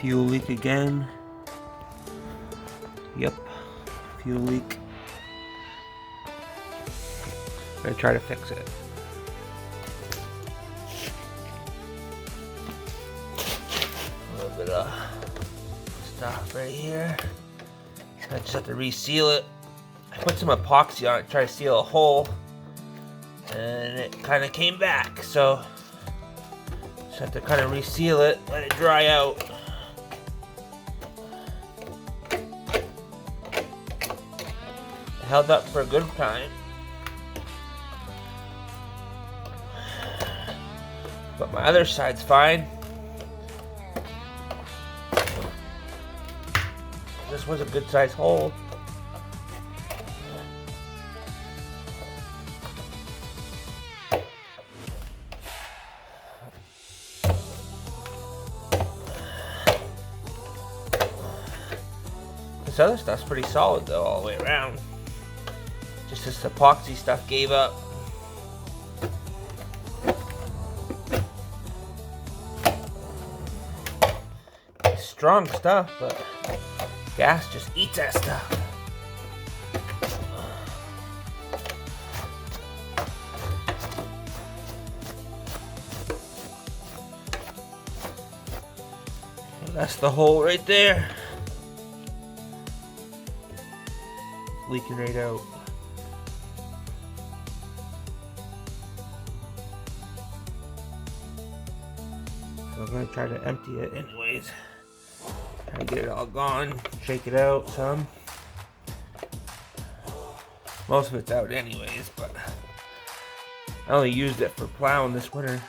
Fuel leak again. Yep, fuel leak. I'm gonna try to fix it. A little bit of stuff right here. I just have to reseal it. I put some epoxy on it, try to seal a hole, and it kind of came back. So just have to kind of reseal it, let it dry out. It held up for a good time, but my other side's fine. This was a good size hole. This other stuff's pretty solid though, all the way around. Just this epoxy stuff gave up. It's strong stuff, but gas just eats that stuff. That's the hole right there. Leaking right out. So I'm gonna try to empty it anyways. Try to get it all gone. Shake it out some. Most of it's out anyways, but I only used it for plowing this winter.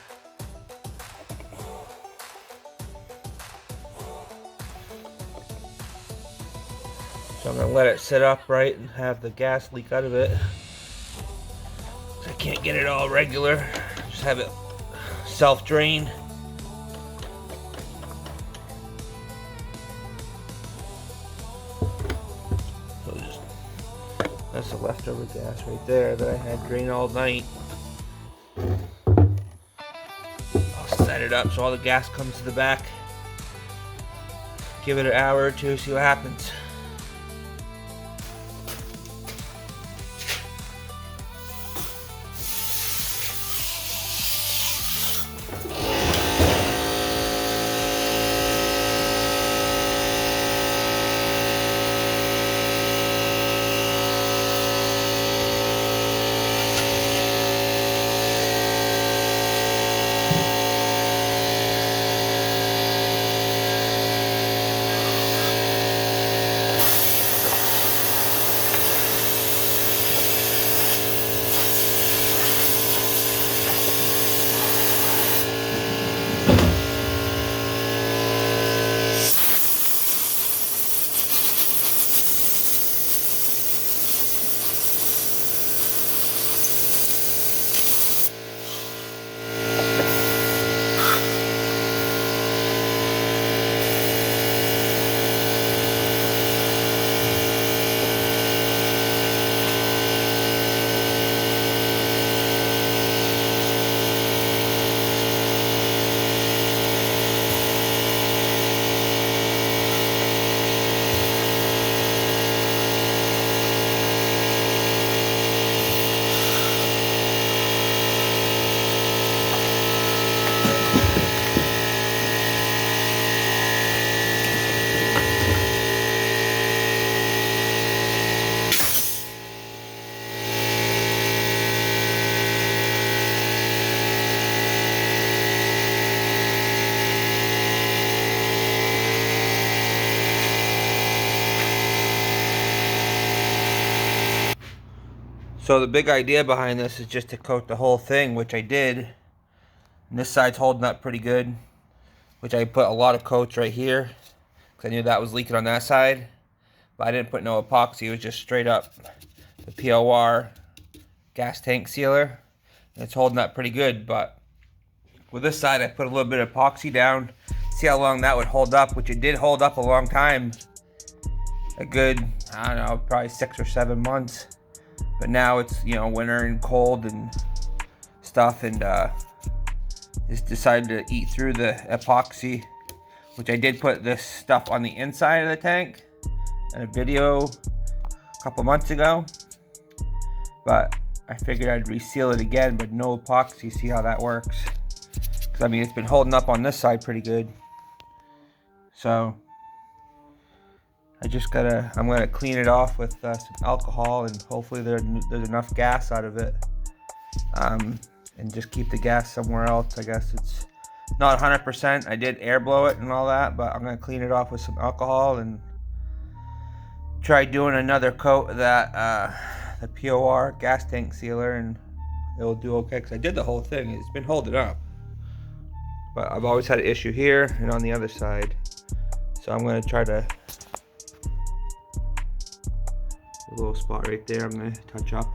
So I'm gonna let it sit upright and have the gas leak out of it. I can't get it all regular. Just have it self-drain. So just, that's the leftover gas right there that I had drain all night. I'll set it up so all the gas comes to the back. Give it an hour or two, see what happens. So the big idea behind this is just to coat the whole thing, which I did. And this side's holding up pretty good, which I put a lot of coats right here because I knew that was leaking on that side. But I didn't put no epoxy, it was just straight up the POR gas tank sealer. And it's holding up pretty good, but with this side I put a little bit of epoxy down, see how long that would hold up, which it did hold up a long time. A good, I don't know, probably 6 or 7 months. But now it's, you know, winter and cold and stuff, and just decided to eat through the epoxy which I did put this stuff on the inside of the tank in a video a couple months ago, but I figured I'd reseal it again, but no epoxy, see how that works. Because I mean, it's been holding up on this side pretty good. So I'm gonna clean it off with some alcohol, and hopefully there's enough gas out of it. And just keep the gas somewhere else. I guess it's not 100%. I did air blow it and all that, but I'm gonna clean it off with some alcohol and try doing another coat of that the POR gas tank sealer, and it'll do okay. Because I did the whole thing. It's been holding up, but I've always had an issue here and on the other side. So I'm gonna try to, a little spot right there, I'm gonna touch up,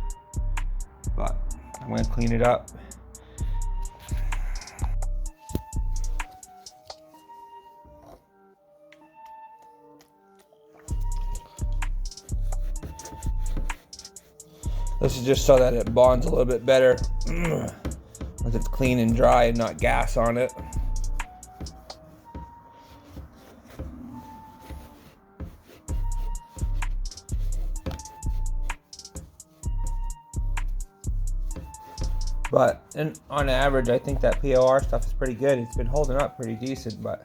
but I'm gonna clean it up. This is just so that it bonds a little bit better once it's clean and dry and not gas on it. But on average, I think that POR stuff is pretty good. It's been holding up pretty decent, but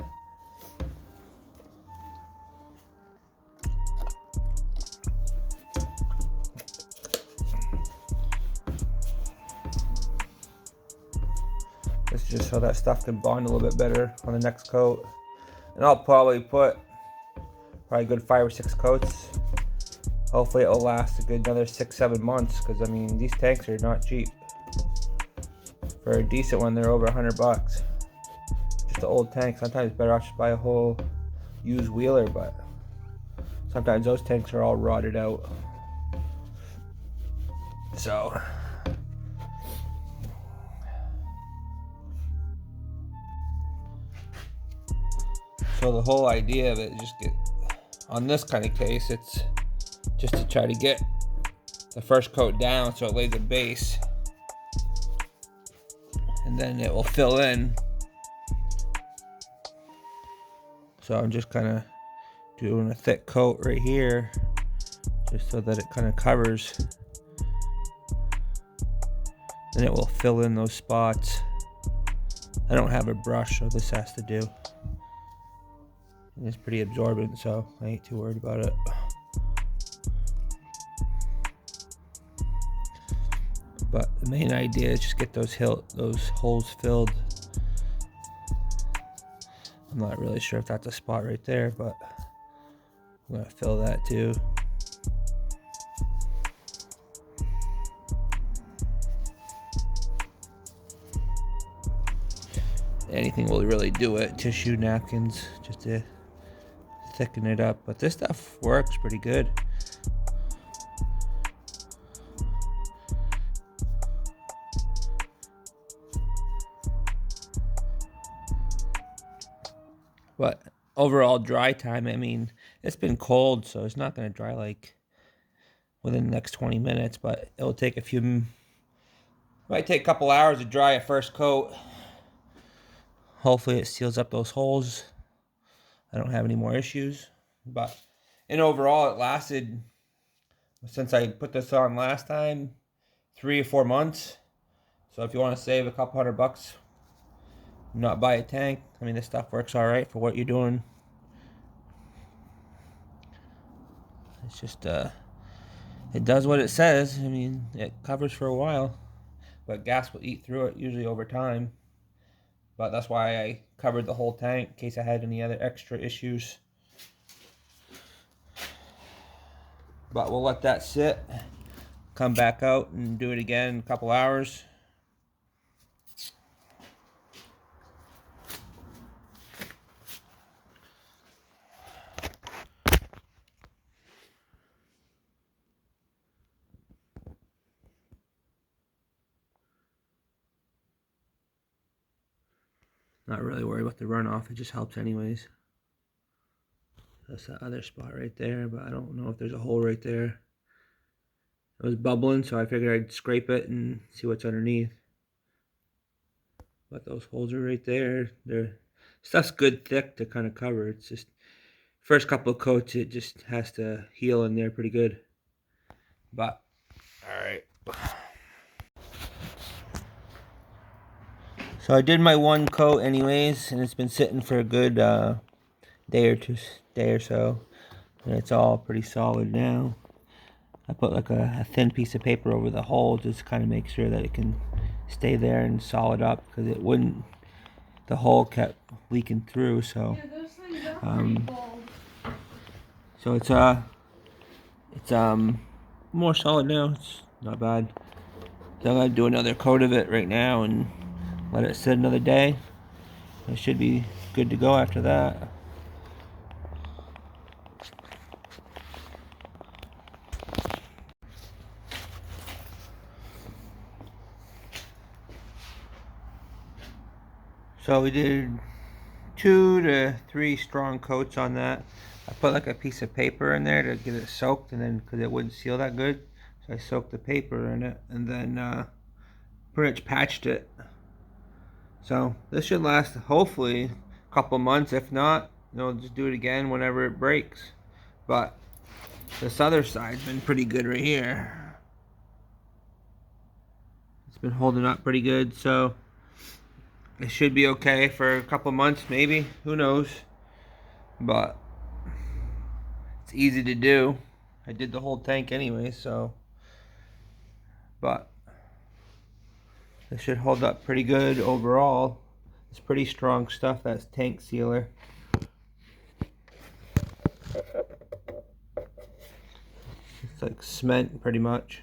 it's just so that stuff can bond a little bit better on the next coat. And I'll probably put a good 5 or 6 coats. Hopefully it will last a good another 6-7 months, because I mean, these tanks are not cheap. For a decent one, they're over $100. Just an old tank. Sometimes it's better off just buy a whole used wheeler, but sometimes those tanks are all rotted out. So the whole idea of it is just on this kind of case, it's just to try to get the first coat down so it lays a base, and then it will fill in. So I'm just kind of doing a thick coat right here, just so that it kind of covers. Then it will fill in those spots. I don't have a brush, so this has to do. And it's pretty absorbent, so I ain't too worried about it. But the main idea is just get those holes filled. I'm not really sure if that's a spot right there, but I'm gonna fill that too. Anything will really do it. Tissue napkins, just to thicken it up. But this stuff works pretty good. But overall dry time, I mean, it's been cold, so it's not going to dry like within the next 20 minutes, but it'll take might take a couple hours to dry a first coat. Hopefully it seals up those holes. I don't have any more issues, but overall it lasted, since I put this on last time, 3 or 4 months. So if you want to save a couple $100, not buy a tank. I mean, this stuff works all right for what you're doing. It's just it does what it says. I mean, it covers for a while, but gas will eat through it usually over time. But that's why I covered the whole tank in case I had any other extra issues. But we'll let that sit, come back out and do it again in a couple hours. Not really worried about the runoff, it just helps anyways. That's that other spot right there, but I don't know if there's a hole right there. It was bubbling, so I figured I'd scrape it and see what's underneath. But those holes are right there. Stuff's good thick to kind of cover. It's just first couple of coats, it just has to heal in there pretty good. But all right. So I did my one coat anyways, and it's been sitting for a good day or so, and it's all pretty solid now. I put like a thin piece of paper over the hole just to kind of make sure that it can stay there and solid up, because it wouldn't. The hole kept leaking through, so so it's more solid now. It's not bad. So I'm gonna do another coat of it right now and let it sit another day. It should be good to go after that. So we did 2 to 3 strong coats on that. I put like a piece of paper in there to get it soaked, and then because it wouldn't seal that good, so I soaked the paper in it, and then pretty much patched it. So this should last hopefully a couple months. If not, just do it again whenever it breaks. But this other side's been pretty good right here. It's been holding up pretty good, so it should be okay for a couple months, maybe. Who knows? But it's easy to do. I did the whole tank anyway, so. But it should hold up pretty good overall. It's pretty strong stuff. That's tank sealer. It's like cement, pretty much.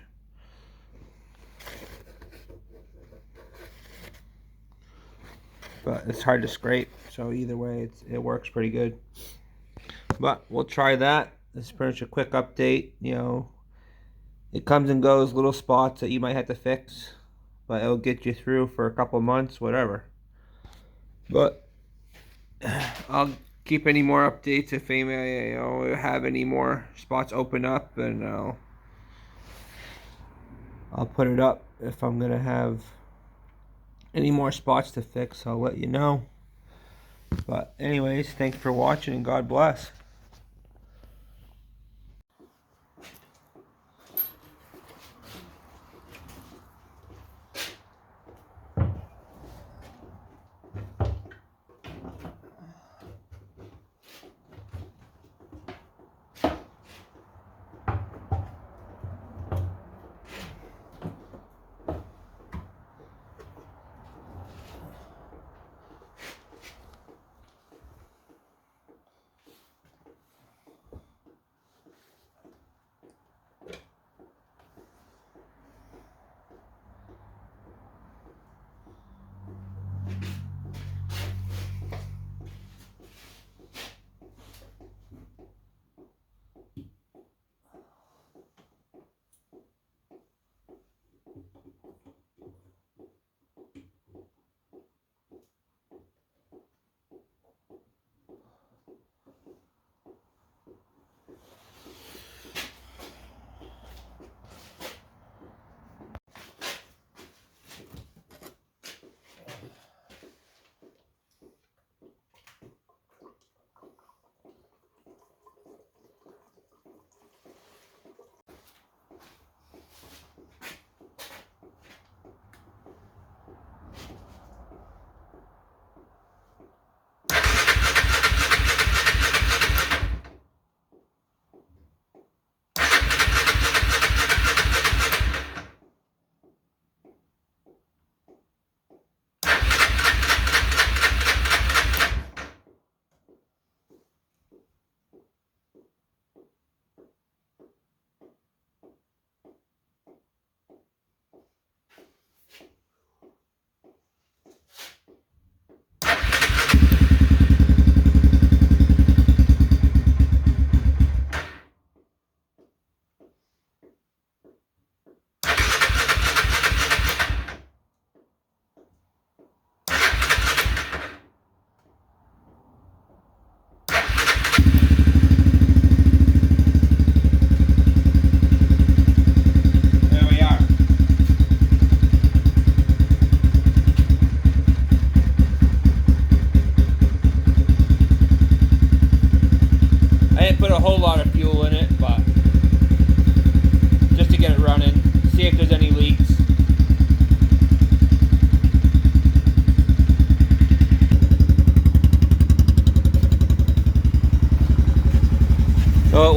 But it's hard to scrape, so either way, it works pretty good. But we'll try that. This is pretty much a quick update. It comes and goes, little spots that you might have to fix, but it'll get you through for a couple months, whatever. But I'll keep any more updates if any have any more spots open up, and I'll put it up. If I'm gonna have any more spots to fix, I'll let you know. But anyways, thanks for watching, and God bless.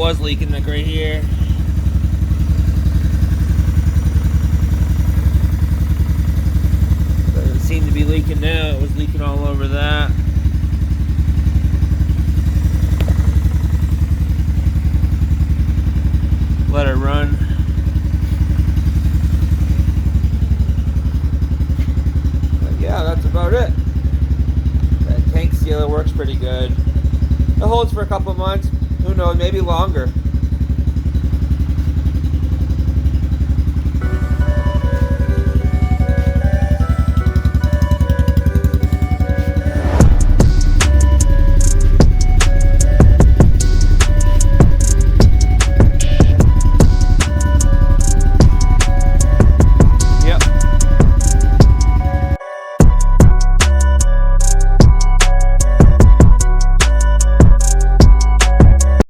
was leaking like right here. Doesn't seem to be leaking now. It was leaking all over that. Let it run. But yeah, that's about it. That tank sealer works pretty good. It holds for a couple months. Who knows, maybe longer.